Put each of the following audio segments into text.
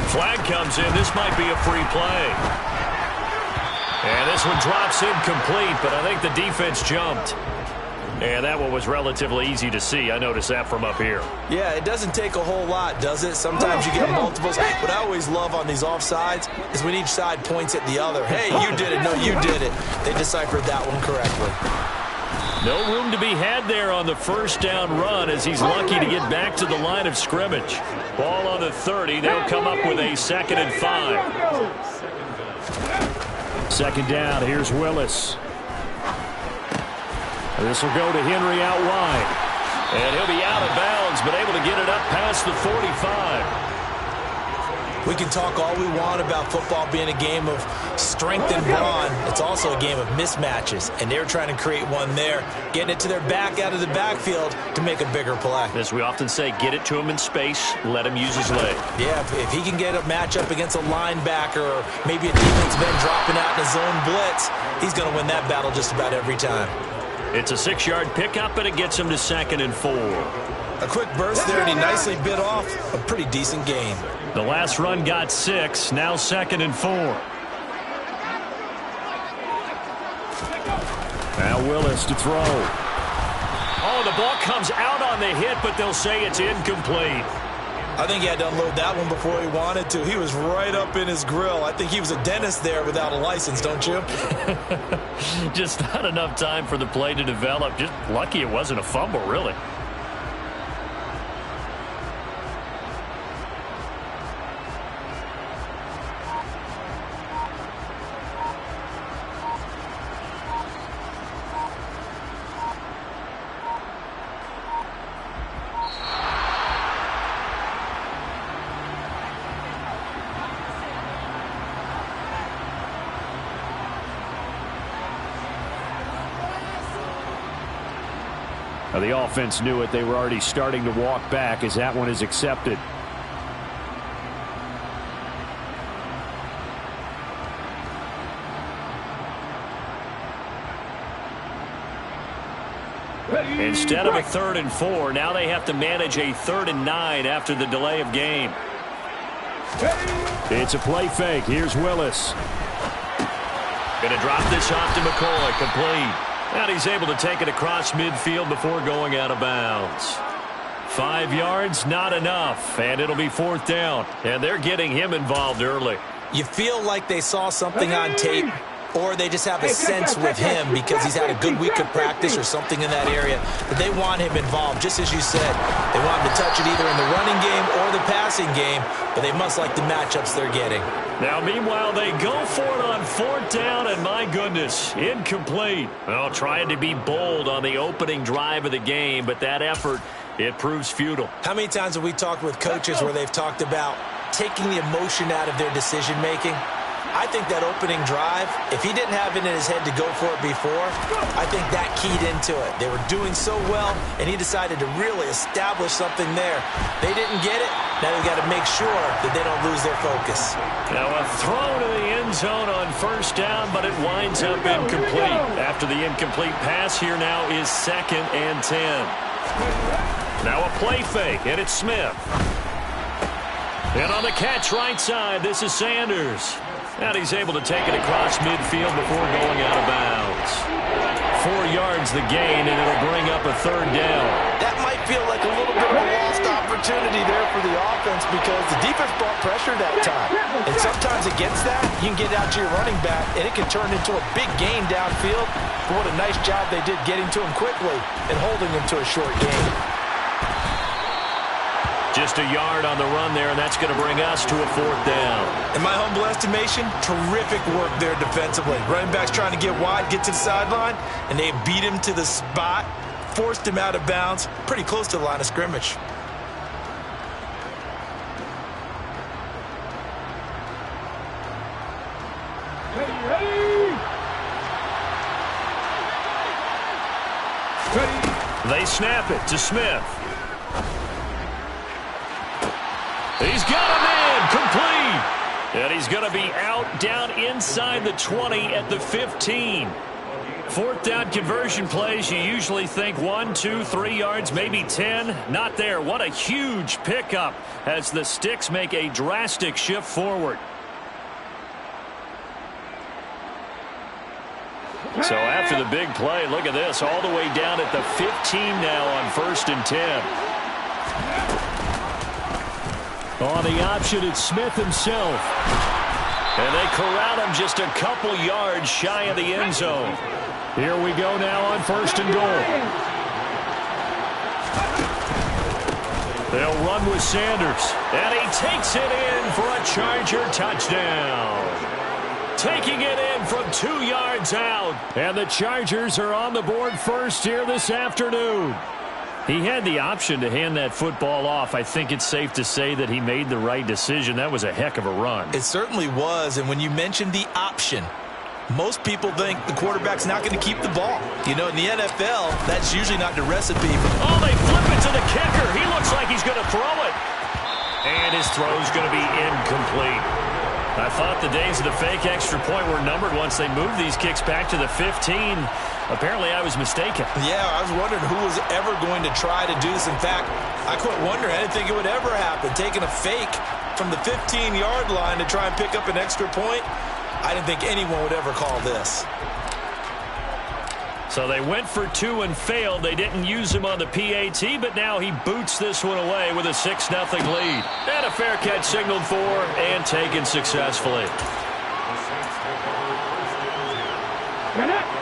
Flag comes in. This might be a free play. And this one drops incomplete, but I think the defense jumped. And that one was relatively easy to see. I noticed that from up here. Yeah, it doesn't take a whole lot, does it? Sometimes you get multiples. What I always love on these offsides is when each side points at the other. Hey, you did it. No, you did it. They deciphered that one correctly. No room to be had there on the first down run as he's lucky to get back to the line of scrimmage. Ball on the 30. They'll come up with a 2nd and 5. 2nd down. Here's Willis. This will go to Henry out wide. And he'll be out of bounds, but able to get it up past the 45. We can talk all we want about football being a game of strength and brawn. It's also a game of mismatches, and they're trying to create one there, getting it to their back out of the backfield to make a bigger play. As we often say, get it to him in space, let him use his leg. Yeah, if he can get a matchup against a linebacker or maybe a defensive end dropping out in a zone blitz, he's going to win that battle just about every time. It's a 6-yard pickup, and it gets him to 2nd and 4. A quick burst there, and he nicely bit off a pretty decent gain. The last run got 6, now 2nd and 4. Now Willis to throw. Oh, the ball comes out on the hit, but they'll say it's incomplete. I think he had to unload that one before he wanted to. He was right up in his grill. I think he was a dentist there without a license, don't you? Just not enough time for the play to develop. Just lucky it wasn't a fumble, really. Now, the offense knew it. They were already starting to walk back as that one is accepted. Instead of a 3rd and 4, now they have to manage a 3rd and 9 after the delay of game. It's a play fake. Here's Willis. Going to drop this off to McCoy. Complete. And he's able to take it across midfield before going out of bounds. 5 yards, not enough. And it'll be 4th down. And they're getting him involved early. You feel like they saw something on tape, or they just have a sense with him because he's had a good week of practice or something in that area that they want him involved. Just as you said, they want him to touch it either in the running game or the passing game, but they must like the matchups they're getting. Now, meanwhile, they go for it on 4th down, and my goodness, incomplete. Well, trying to be bold on the opening drive of the game, but that effort, it proves futile. How many times have we talked with coaches where they've talked about taking the emotion out of their decision-making? I think that opening drive, if he didn't have it in his head to go for it before, I think that keyed into it. They were doing so well, and he decided to really establish something there. They didn't get it. Now they've got to make sure that they don't lose their focus. Now a throw to the end zone on 1st down, but it winds up incomplete. After the incomplete pass, here now is 2nd and 10. Now a play fake, and it's Smith. And on the catch right side, this is Sanders. And he's able to take it across midfield before going out of bounds. 4 yards the gain, and it'll bring up a 3rd down. That might feel like a little bit of a lost opportunity there for the offense because the defense brought pressure that time. And sometimes against that, you can get out to your running back, and it can turn into a big gain downfield. But what a nice job they did getting to him quickly and holding him to a short gain. Just a yard on the run there, and that's going to bring us to a 4th down. In my humble estimation, terrific work there defensively. Running backs trying to get wide, get to the sideline, and they beat him to the spot, forced him out of bounds, pretty close to the line of scrimmage. They snap it to Smith. He's got him in, complete. And he's going to be out down inside the 20 at the 15. Fourth down conversion plays, you usually think 1, 2, 3 yards, maybe 10. Not there. What a huge pickup as the Sticks make a drastic shift forward. So after the big play, look at this, all the way down at the 15 now on 1st and 10. On the option, it's Smith himself. And they corral him just a couple yards shy of the end zone. Here we go now on 1st and goal. They'll run with Sanders. And he takes it in for a Charger touchdown. Taking it in from 2 yards out. And the Chargers are on the board first here this afternoon. He had the option to hand that football off. I think it's safe to say that he made the right decision. That was a heck of a run. It certainly was. And when you mentioned the option, most people think the quarterback's not going to keep the ball. You know, in the NFL, that's usually not the recipe. Oh, they flip it to the kicker. He looks like he's going to throw it. And his throw's going to be incomplete. I thought the days of the fake extra point were numbered once they moved these kicks back to the 15. Apparently, I was mistaken. Yeah, I was wondering who was ever going to try to do this. In fact, I quit wondering. I didn't think it would ever happen. Taking a fake from the 15-yard line to try and pick up an extra point, I didn't think anyone would ever call this. So they went for 2 and failed. They didn't use him on the PAT, but now he boots this one away with a 6-0 lead. And a fair catch signaled for and taken successfully.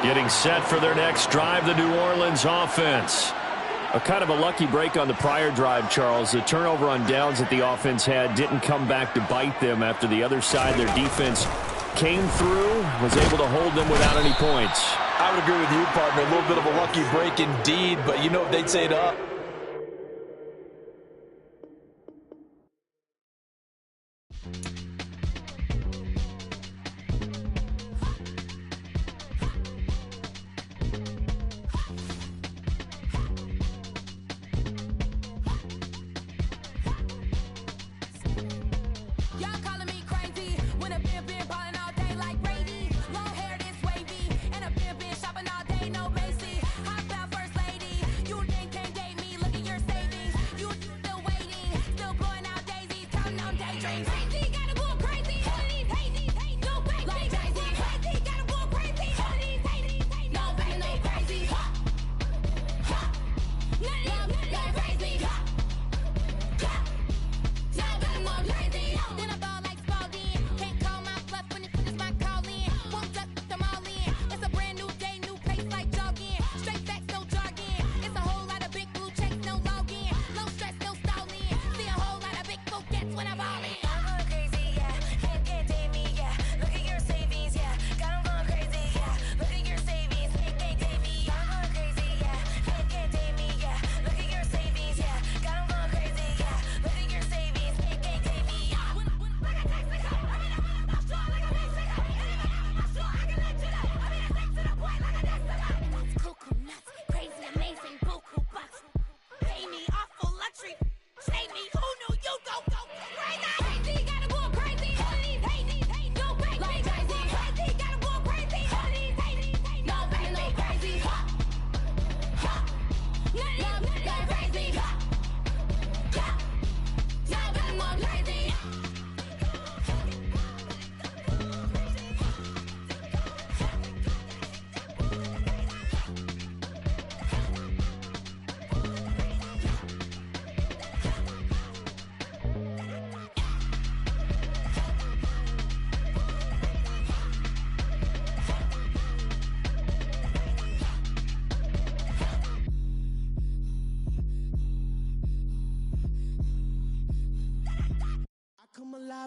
Getting set for their next drive, the New Orleans offense. A kind of a lucky break on the prior drive, Charles. The turnover on downs that the offense had didn't come back to bite them after the other side. Their defense came through, was able to hold them without any points. I would agree with you, partner. A little bit of a lucky break indeed, but you know what they'd say it up.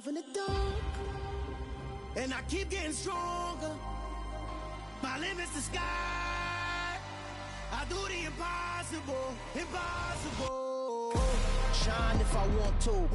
In the dark, and I keep getting stronger. My limit's the sky. I do the impossible, impossible. Shine if I want to.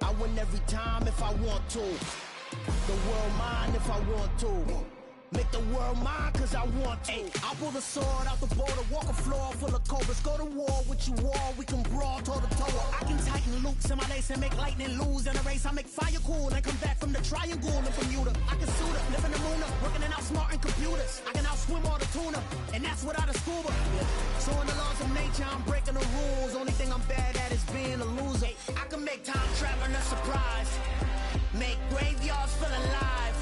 I win every time if I want to. The world mine if I want to. Make the world mine cause I want to. I pull the sword out the border, walk a floor full of cobras. Go to war with you all, we can brawl toe to toe. I can tighten loops in my lace and make lightning lose in a race. I make fire cool and come back from the triangle in Bermuda. I can suit up, live in the moon up, working and outsmarting computers. I can outswim all the tuna, and that's without a scuba. So in the laws of nature, I'm breaking the rules. Only thing I'm bad at is being a loser. I can make time traveling a surprise, make graveyards feel alive,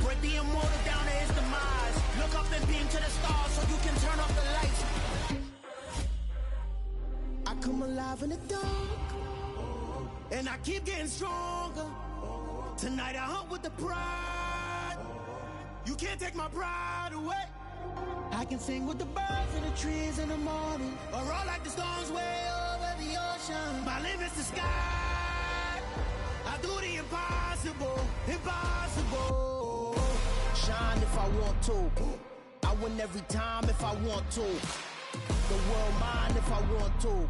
break the immortal down to his demise. Look up and beam to the stars so you can turn off the lights. I come alive in the dark, and I keep getting stronger. Tonight I hunt with the pride. You can't take my pride away. I can sing with the birds and the trees in the morning, or roll like the storms way over the ocean. My limit's the sky. I do the impossible, impossible. Shine if I want to. I win every time if I want to. The world mine if I want to.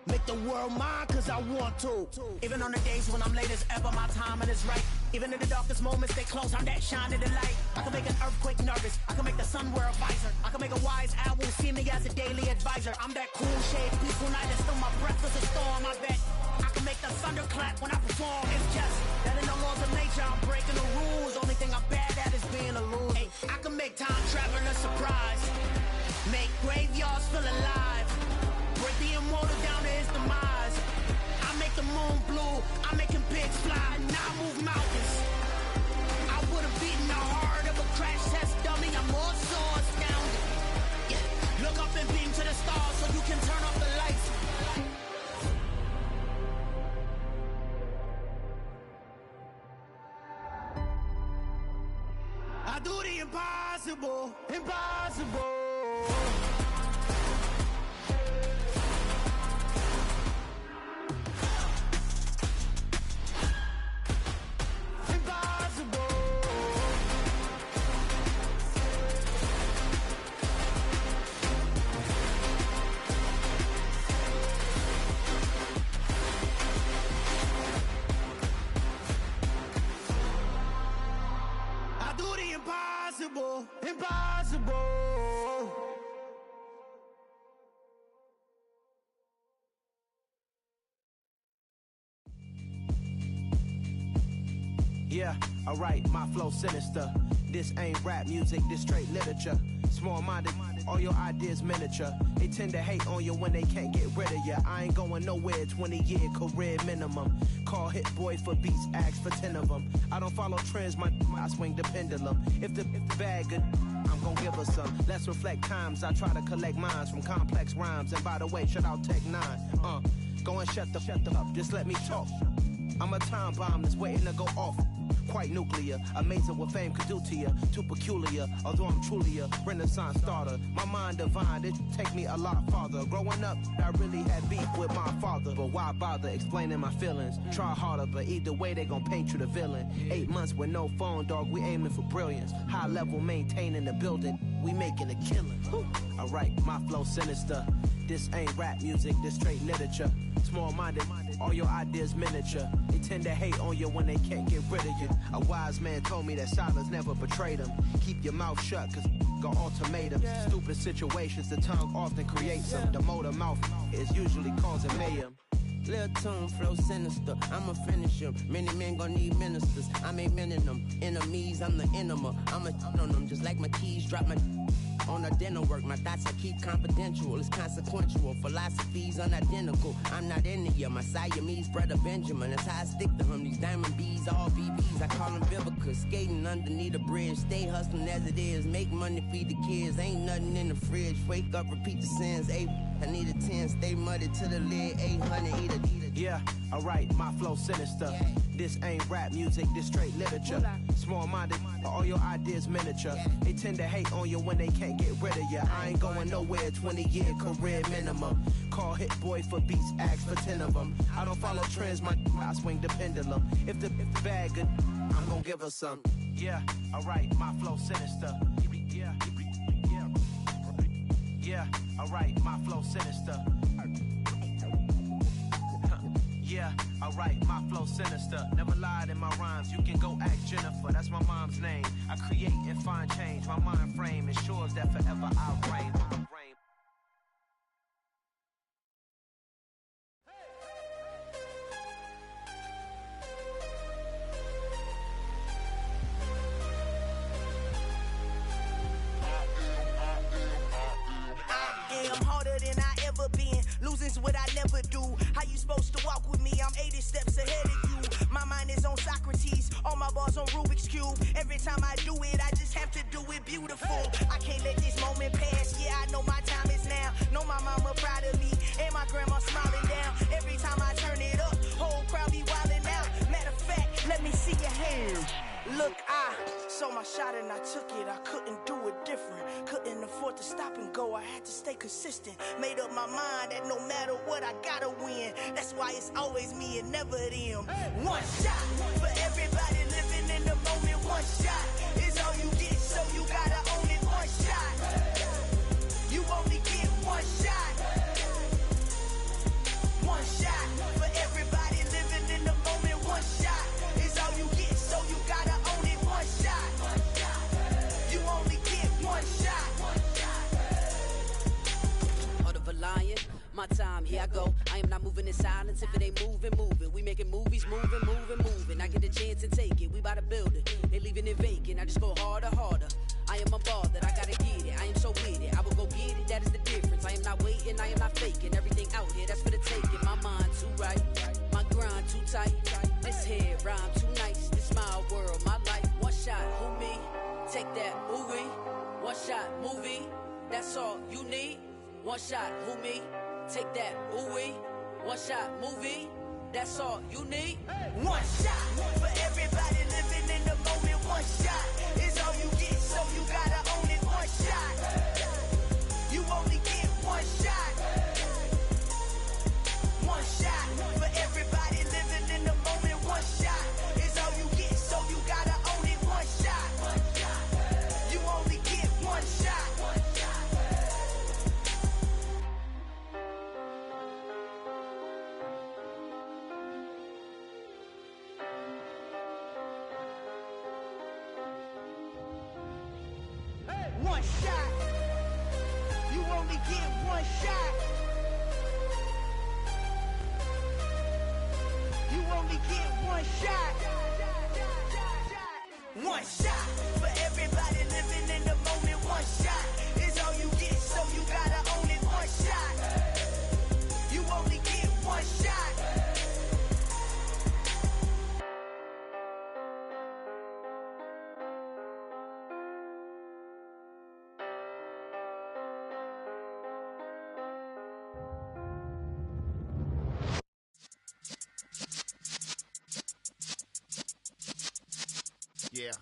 Make the world mine cause I want to. Even on the days when I'm late as ever, my timing is right. Even in the darkest moments, stay close, I'm that shining the light. I can make an earthquake nervous, I can make the sun wear a visor. I can make a wise owl see me as a daily advisor. I'm that cool shade, peaceful night, and still my breath is a storm. I bet I can make the thunder clap when I perform. It's just that in the laws of nature, I'm breaking the rules. Only thing I'm bad at is being a loser. Hey, I can make time traveling a surprise, make graveyards feel alive, break the immortal down to his demise. I make the moon blue, I'm making pigs fly, now I move mountains. I would've beaten the heart of a crash test dummy, I'm more so astounded. Yeah. Look up and beam to the stars so you can turn off the lights. I do the impossible, impossible. Impossible, impossible. Yeah, alright, my flow sinister. This ain't rap music, this straight literature. Small-minded, all your ideas miniature. They tend to hate on you when they can't get rid of you. I ain't going nowhere, 20-year career minimum. Call Hit Boy for beats, ask for 10 of them. I don't follow trends, I swing the pendulum. If the bag good, I'm gon' give her some. Let's reflect times, I try to collect minds from complex rhymes. And by the way, shout out Tech 9. Go and shut the up, just let me talk. I'm a time bomb that's waiting to go off. Quite nuclear, amazing what fame could do to you. Too peculiar, although I'm truly a renaissance starter. My mind divine, it take me a lot farther. Growing up, I really had beef with my father. But why bother explaining my feelings? Try harder, but either way they gon' paint you the villain. 8 months with no phone, dog, we aiming for brilliance. High level maintaining the building, we making a killing. Alright, my flow sinister. This ain't rap music, this straight literature. Small-minded, all your ideas miniature. They tend to hate on you when they can't get rid of you. A wise man told me that silence never betrayed them. Keep your mouth shut, cause got ultimatums. Stupid situations, the tongue often creates them. The motor mouth is usually causing mayhem. Lil' tune, flow sinister, I'ma finish him. Many men gon' need ministers, I'm a men in them. Enemies, I'm the enema, I'ma on them. Just like my keys, drop my on a dinner work. My thoughts I keep confidential, it's consequential. Philosophies unidentical, I'm not in it. My Siamese brother Benjamin, that's how I stick to him. These diamond bees, all BBs, I call them Vivica. Skating underneath a bridge, stay hustling as it is. Make money, feed the kids, ain't nothing in the fridge. Wake up, repeat the sins, I need a 10, stay muddy to the lid, 800, eat a. Yeah, alright, my flow sinister. This ain't rap music, this straight literature. Small-minded, all your ideas miniature. They tend to hate on you when they can't get rid of you. I ain't going nowhere, 20-year career minimum. Call Hit Boy for beats, ask for 10 of them. I don't follow trends, I swing the pendulum. If the bag good, I'm gon' give her some. Yeah, alright, my flow sinister. Yeah, alright, my flow sinister. Yeah, I write my flow sinister. Never lied in my rhymes. You can go ask Jennifer. That's my mom's name. I create and find change. My mind frame ensures that forever I'll reign. I'm harder than I ever been. Losing's what I never do. How you supposed to walk with me? I'm 80 steps ahead of you. My mind is on Socrates. All my bars on Rubik's Cube. Every time I do it, I just have to do it beautiful. I can't let this moment pass. Yeah, I know my time is now. Know my mama proud of me. And my grandma smiling down. Every time I turn it up, whole crowd be wildin' out. Matter of fact, let me see your hands. Look, I saw my shot and I took it. I couldn't do it different. Couldn't afford to stop and go. I had to stay consistent. Made up my mind that no matter what, I gotta win. That's why it's always me and never them. One shot for everybody living in the moment. One shot is all you get, so you gotta own it. One shot. You only get one shot. One shot for everybody living in the moment. One shot is all you get, so you gotta own it. One shot. You only get one shot. Heart of a lion, my time, here I go. I am not moving in silence. If it ain't moving, moving. We making movies, moving, moving, moving. I get a chance and take it. We bout to build it. They leaving it vacant. I just go harder, harder. I am a ball that I gotta get it. I am so with it. I will go get it. That is the difference. I am not waiting. I am not faking. Everything out here, that's for the taking. My mind too right. My grind too tight. This head rhyme too nice. This my world, my life. One shot, who me? Take that, movie. One shot, movie. That's all you need. One shot, who me? Take that, ooh-wee. One shot, movie. That's all you need. One shot for everybody living in the moment. One shot is all you get, so you gotta own it. One shot. You only get one shot. One shot for everybody living in the moment. One shot is all you get, so you gotta own it. One shot. You only get one shot. One shot. You only get one shot. You only get one shot. One shot for everybody living in the moment. One shot is all you get, so you gotta own it. One shot. You only get one shot. Yeah.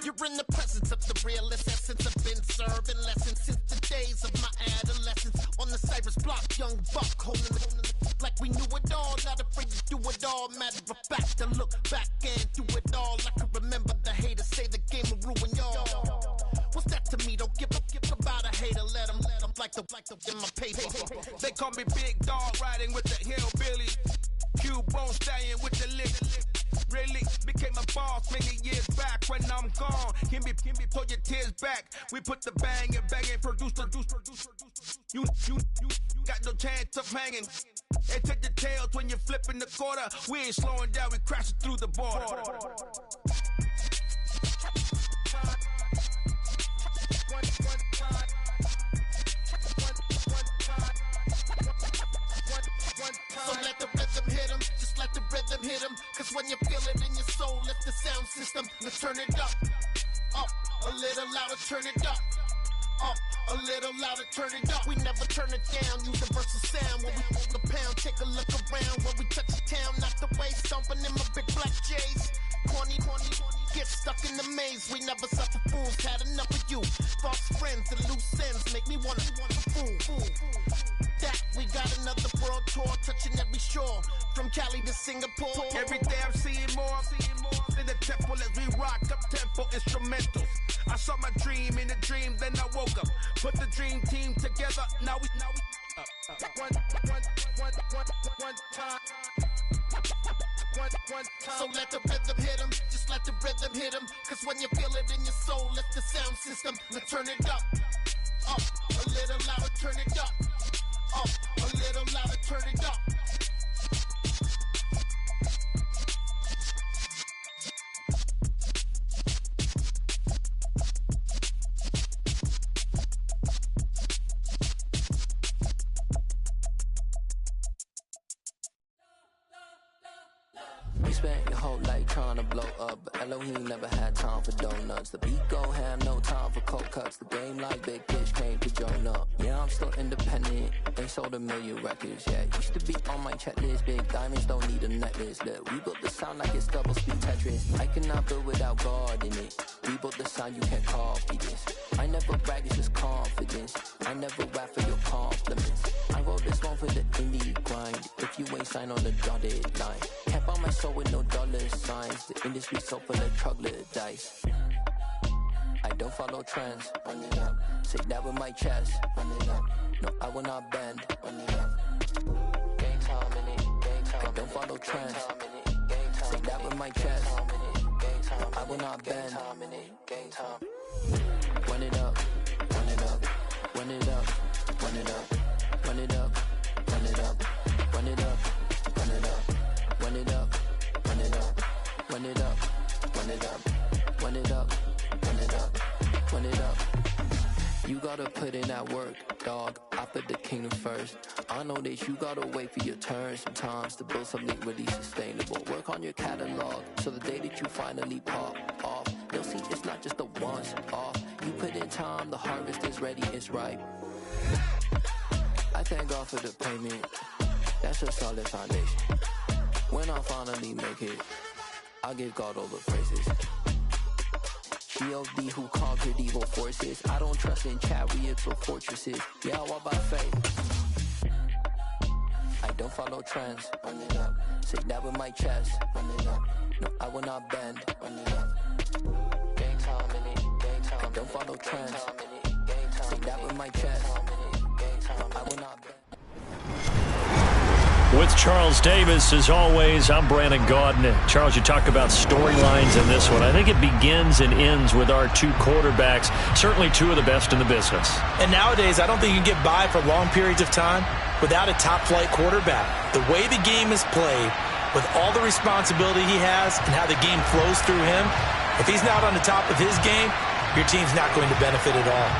You're in the presence of the realest essence. I've been serving lessons since the days of my adolescence. On the Cypress block, young buck holding it like we knew it all. Not afraid to do it all. Matter of fact, to look back and do it all. I can remember the haters say the game will ruin y'all. What's that to me? Don't give about a hater. Let them like the in my paper. They call me Big Dog, riding with the hillbilly. Q-Bone stallion with the lick. Really became a boss many years back. When I'm gone, can be pull your tears back. We put the bang and produce. You got no chance of hanging. And take the tails when you're flipping the quarter. We ain't slowing down, we crashing through the border. So let the rhythm hit him, just let the rhythm hit him. Cause when you feel it in your soul, lift the sound system. Let's turn it up, a little louder, turn it up, a little louder, turn it up. We never turn it down, universal sound. When we hold the pound, take a look around. When we touch the town, not the way, stomping in my big black J's. Corny, get stuck in the maze. We never suffer fools, had enough of you. False friends and loose ends make me wanna fool. That we got another world tour, touching every shore, from Cali to Singapore. Every day I'm seeing more in the temple as we rock up tempo instrumentals. I saw my dream in a dream, then I woke up. Put the dream team together, now we up. So let the rhythm hit him, just let the rhythm hit him. Cause when you feel it in your soul, lift the sound system. Now turn it up, a little louder, turn it up, a little louder, turn it up. You spent your whole life trying to blow up, but Elohim never had time for donuts. The beat go ham, no time for cold cuts. The game like Big Fish came to join up. Yeah, I'm still independent, ain't sold a million records yet. Used to be on my checklist, big diamonds don't need a necklace. Look, we built the sound like it's double speed Tetris. I cannot build without God in it. We built the sound, you can't copy this. I never brag, it's just confidence. I never rap for your compliments. I wrote this one for the indie grind. If you ain't signed on the dotted line, can't buy my soul with no dollar signs. The industry so full of troglodytes. I don't follow trends. Run it up. Say that with my chest. Run it up. No, I will not bend. Run it up. Game time in it. Game time. I don't follow trends. Say that with my chest. No, I will not bend. Game time. Run it up. Run it up. Run it up. Run it up. Run it up. Run it up. Run it up. Run it up. Run it up. Run it up. Run it up. Run it up. Run it up. Run it up. Run it up. You gotta put in that work, dog. I put the kingdom first. I know that you gotta wait for your turn sometimes to build something really sustainable. Work on your catalog so the day that you finally pop off, they'll see it's not just a once off. You put in time, the harvest is ready, it's ripe. I thank God for the payment. That's a solid foundation. When I finally make it, I give God all the praises. G.O.D. who conquered evil forces. I don't trust in chariots or fortresses. Yeah, I walk by faith. I don't follow trends. Run it up. Say that with my chest. Run it up. No, I will not bend. Run it up. Game time in it. Game time. I don't follow trends. Say that with my chest. No, I will not bend. With Charles Davis, as always, I'm Brandon Gaudin. Charles, you talk about storylines in this one. I think it begins and ends with our two quarterbacks, certainly two of the best in the business. And nowadays, I don't think you can get by for long periods of time without a top-flight quarterback. The way the game is played, with all the responsibility he has and how the game flows through him, if he's not on the top of his game, your team's not going to benefit at all.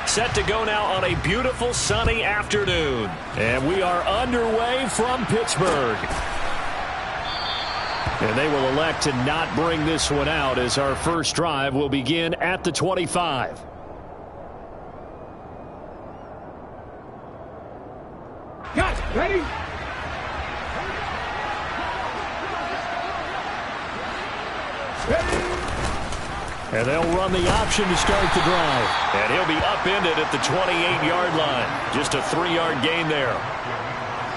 Set to go now on a beautiful sunny afternoon. And we are underway from Pittsburgh. And they will elect to not bring this one out as our first drive will begin at the 25. Guys, ready? And they'll run the option to start the drive. And he'll be upended at the 28-yard line. Just a 3-yard gain there.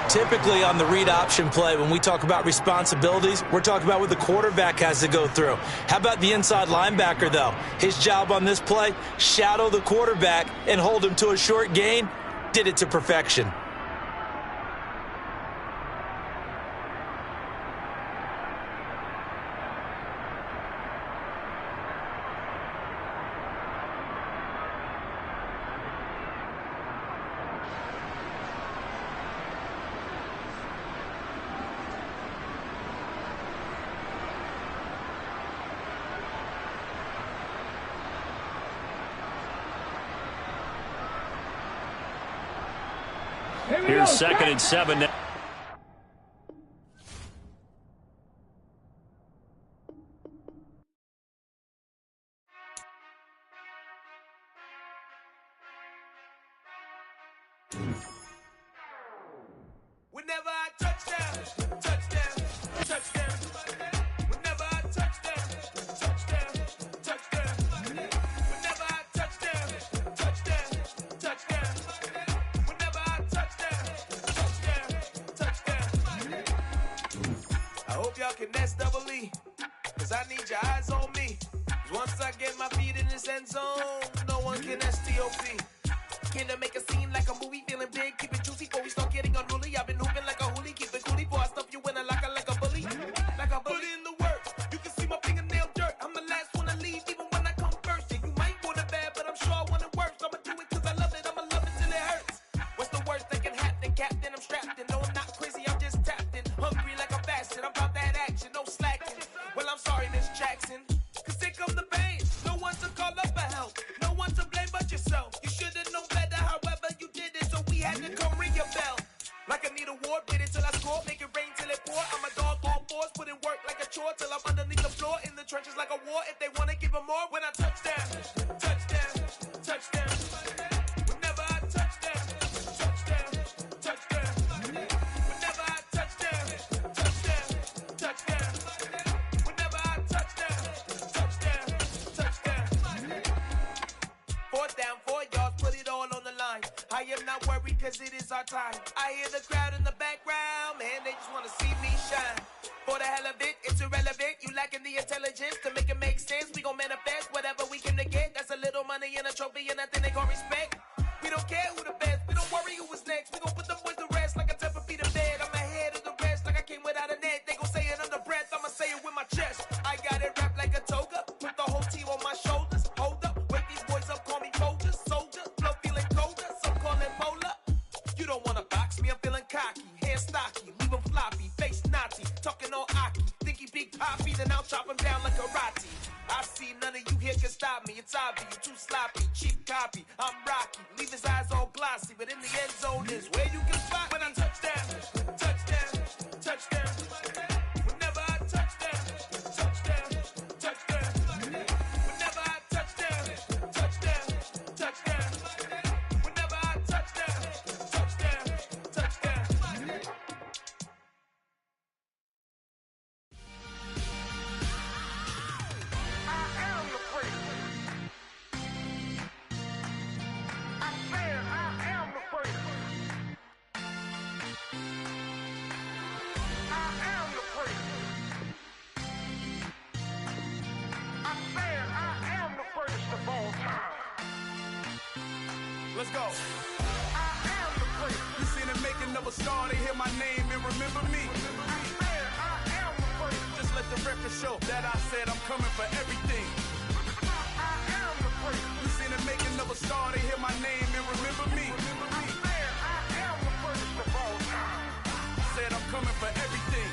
Typically on the read option play, when we talk about responsibilities, we're talking about what the quarterback has to go through. How about the inside linebacker, though? His job on this play, shadow the quarterback and hold him to a short gain. Did it to perfection. Here's 2nd and 7 now. Whenever I touchdown, touchdown, touchdown. Whenever I touchdown, touchdown, touchdown. Whenever I touchdown, touchdown, touchdown. Whenever I touchdown, touchdown, touchdown. I hope y'all can nest double E, cause I need your eyes on me. 'Cause once I get my feet in this end zone, no one can STOP. Came to make a scene like a movie, feeling big, keep it juicy before we start getting unruly. I've been hooping like a hoolie, keep it coolie before I stuff you in a locker like a bully. Like a bully. Put in the work, you can see my fingernail dirt. I'm the last one to leave, even when I come first. Yeah, you might want it bad, but I'm sure I want it worse. I'ma do it cause I love it, I'ma love it till it hurts. What's the worst that can happen, Captain? I'm strapped in, no I'm not crazy, I'm just tapped in. Hungry like I'm fasting, I'm about that action, no slacking. Well, I'm sorry, Miss Jackson, cause here come the pain. No one to call up for help, no one to blame but yourself. You should've known better, however you did it, so we had to come ring your bell. Like I need a war, did it till I score, make it rain till it pour. I'm a dog, all fours, put in work like a chore till I'm underneath the floor, in the trenches like a war. If they wanna give them more, when I touch down, touchdown, touchdown. Whenever I touch down, touchdown, touchdown. Whenever I touch down, touchdown, touchdown. Whenever I touch down, touchdown, touchdown. 4th down, 4 yards, put it all on the line. I am not worried cause it is our time. I hear the crowd in the background, man, they just wanna see me shine. For the hell of it, it's irrelevant. You lacking the intelligence to make it make sense. We gon' manifest whatever we came to get. That's a little money and a trophy and nothing they call respect. We don't care who the best, we don't worry who was next. We gon' put the boys to rest like a 10 feet in bed. I'm ahead of the rest like I came without a net. They gon' say it under breath, I'ma say it with my chest. I got it wrapped like a toga, put the whole team on my shoulders. Hold up, wake these boys up, call me soldier, soldier. Flow feeling colder, some call it polar. You don't wanna box me, I'm feeling cocky. Hair stocky, leave him floppy, face Nazi. Talking all Aki, think he big poppy, then I'll chop him down like karate. I see none of you here can stop me. It's obvious, you too sloppy, cheap copy. I'm Rocky, leave his eyes all glossy, but in the end zone is where you can spot when I touch down, touchdown, touchdown. Whenever I touch down, touchdown, touchdown. Whenever I touch down, touchdown, touchdown. Whenever I touch down, touchdown, touchdown. Let's go. You seen the making of a star, they hear my name and remember me. Just let the record show that I said I'm coming for everything. You seen the making of a star, they hear my name and remember me. Said I'm coming for everything.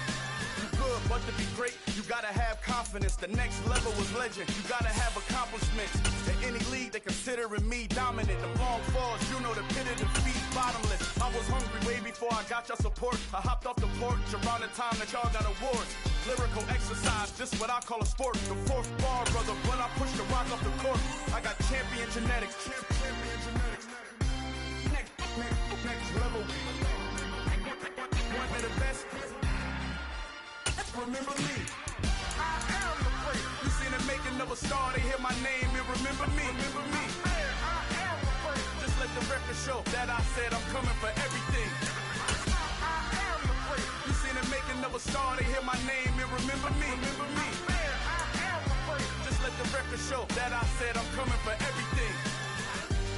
You good, but to be great, you gotta have confidence. The next level was legend. You gotta have accomplishments. In any league, they considering me dominant. The long falls, you know the pit of defeat, bottomless. I was hungry way before I got your support. I hopped off the porch around the time that y'all got awards. Lyrical exercise, just what I call a sport. The 4th bar, brother, when I push the rock off the court. I got champion genetics. Champion genetics. Next level. One of the best. Remember me. I am the place. You seen the making of a star, they hear my name and remember me. Remember me. I am the place. Just let the record show that I said I'm coming for everything. I am the place. You seen the making of a star, they hear my name and remember me. Remember me. I am the place. Just let the record show that I said I'm coming for everything.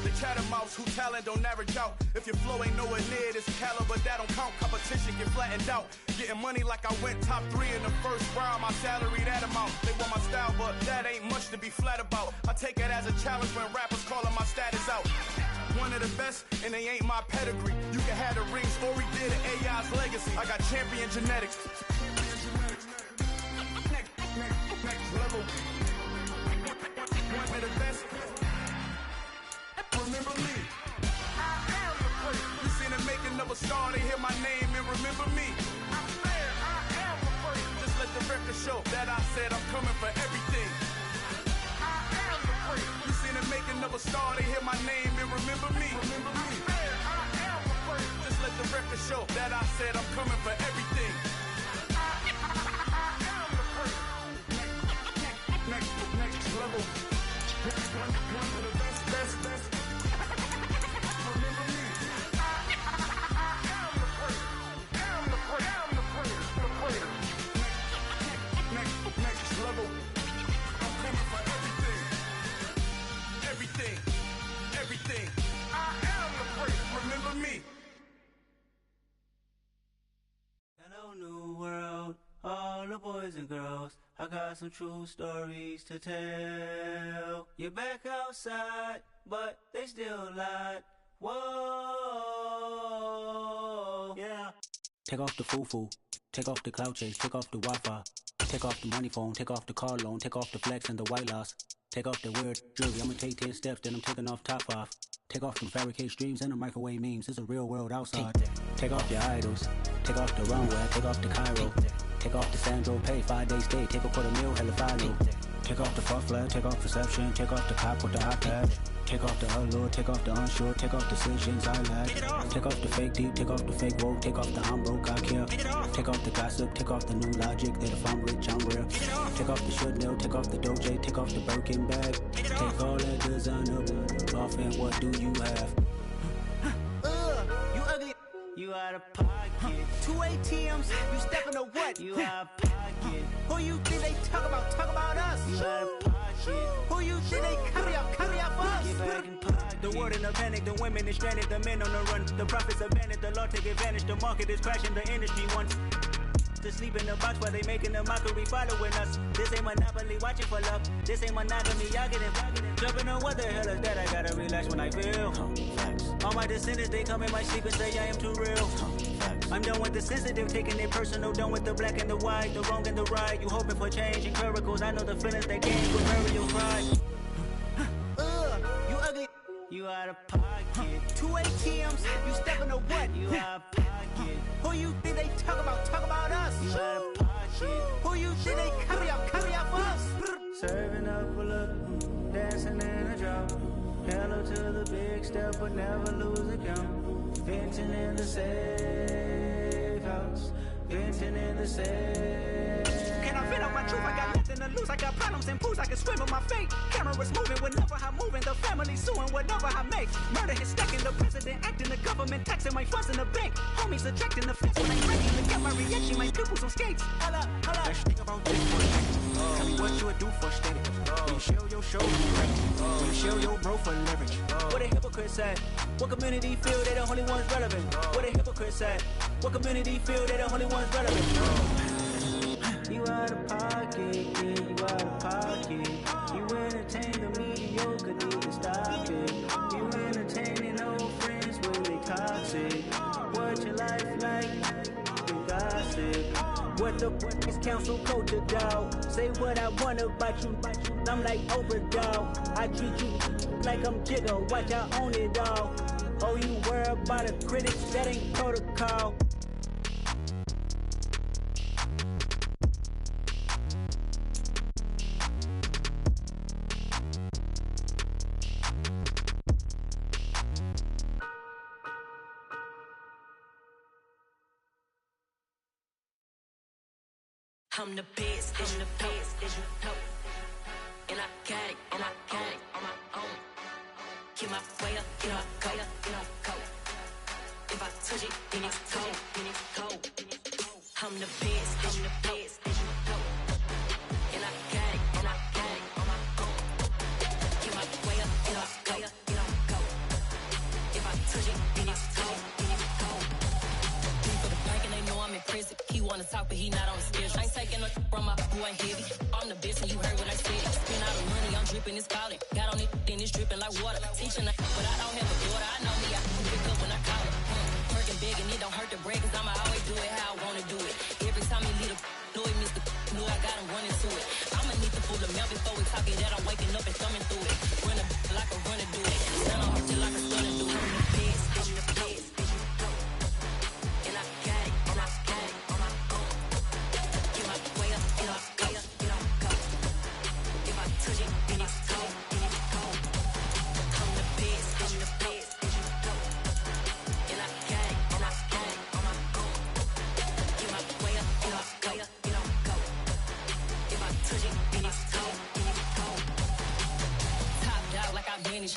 The catamounts who talent don't average out. If your flow ain't nowhere near this caliber, that don't count. Competition get flattened out. Getting money like I went top 3 in the first round. My salary that amount. They want my style, but that ain't much to be flat about. I take it as a challenge when rappers calling my status out. One of the best, and they ain't my pedigree. You can have the rings, or we did it, AI's legacy. I got champion genetics. Next level. One of the best. Remember me. I am the place. You seen the making of a star, they hear my name and remember me. I am the place. Just let the record show that I said I'm coming for everything. I am the place. You seen the making of a star, they hear my name and remember me. Remember me. I am the place. Just let the record show that I said I'm coming for everything. I am the place. Next level. One of the best. Next level. I'm coming for everything. Everything. I am. got some true stories to tell. You're back outside, but they still lied. Whoa, yeah. Take off the foo-foo, take off the cloud chase, take off the Wi-Fi, take off the money phone, take off the car loan, take off the flex and the white loss, take off the weird jewelry. I'ma take 10 steps, then I'm taking off top 5. Take off them fabricated streams and the microwave memes. It's a real world outside. Take off your idols, take off the runway, take off the Cairo, take off the Sandro pay, 5-day stay, take a $250,000 hella follow. Take off the fuck flag, take off perception, take off the cop with the iPad. Take off the allure, take off the unsure, take off decisions I lack. Take off the fake deep, take off the fake woke, take off the I'm broke, I care. Take off the gossip, take off the new logic that if I'm rich, I'm real. Take off the Chanel, take off the Doja, take off the Birkin bag. Take all that designer off and what do you have? You ugly. You out of pocket. 2 ATMs, you stepping to what? You out of pocket. Who you think they talk about? Talk about us. You out of pocket. Who you think they carry out for us? Get back in pocket. The world in a panic, the women is stranded, the men on the run. The profits abandoned, the law take advantage. The market is crashing, the industry wants to sleep in the box while they making a mockery following us. This ain't Monopoly, watching for love. This ain't monogamy, y'all getting jumping on what the hell is that? I gotta relax when I feel. All my descendants, they come in my sleep and say I am too real. I'm done with the sensitive, taking it personal. Done with the black and the white, the wrong and the right. You hoping for change and miracles. I know the feelings that came with Mario pride. You ugly. You out of pocket. 2 ATMs, you stepping to what? You out of pocket. Who you think they talk about? Talk about us. You out of pocket. Who you think they carry out for us? Serving up a look, dancing in a drop. Hello to the big step, but never lose a count. Venting in the safe house. Venting in the safe. Can I vent out my truth? I got nothing to lose. I got problems and pools. I can swim with my fate. Cameras moving whenever I'm moving. The family suing whatever I make. Murder is stacking. The president acting. The government taxing my funds in the bank. Homies ejecting the fence when I breaking. Look at my reaction. My pupils on skates. Hold up, hold up. Let's think about this for a second. Tell me what you would do for steady. When you show your show, when you show your bro for leverage. What a hypocrite said. What community feel they the only ones relevant? What a hypocrite said. What community feel they the only ones relevant? You out of pocket, yeah, you out of pocket. You entertain the mediocre, need to stop it. You entertaining old friends when they toxic. What your life like? You gossip. What the fuck is council culture, dog? Say what I want about you. I'm like Oprah, dog. I treat you like I'm Jigga. Watch I own it, dog. Oh, you worry about a critic? That ain't protocol. I'm the best, I'm the best, as you know. And I got it, and I got it on my own. Get my way up, get my go, get my go. If I touch it, then it's cold, then it's cold. I'm the best, as you know. And I got it, and I got it on my own. Get my way up, get my go, get my go. If I touch it, then it's cold, then it's cold. For the bank and they know I'm in prison. He wanna talk, but he not on the schedule. I ain't taking no from my boy heavy. I'm the best and you heard what I said. Spend all the money, I'm dripping, it's falling. Got on it, then it's dripping like water. Teaching her, but I don't have a daughter. I know me, I can pick up when I call her. Working big and it don't hurt the break, cause I'ma always do it how I wanna do it. Every time he leave the know it miss the know I got him running to it. I'ma need the full amount before we talk it that I'm waking up and thumbing through it. Run a like a runner do it. Stand on her till like a stunner do it. I'm the best, I'm the best. And I got it, and I got it on my own. Get my way up, get my go, get my go. If I touch it, then it's cold, then it's cold. I'm the best, I'm the best. And I got it, and I got it on my own. Get my way up, get my go, get my go. If I touch it, then it's cold, then it's cold. Top dog like I manage.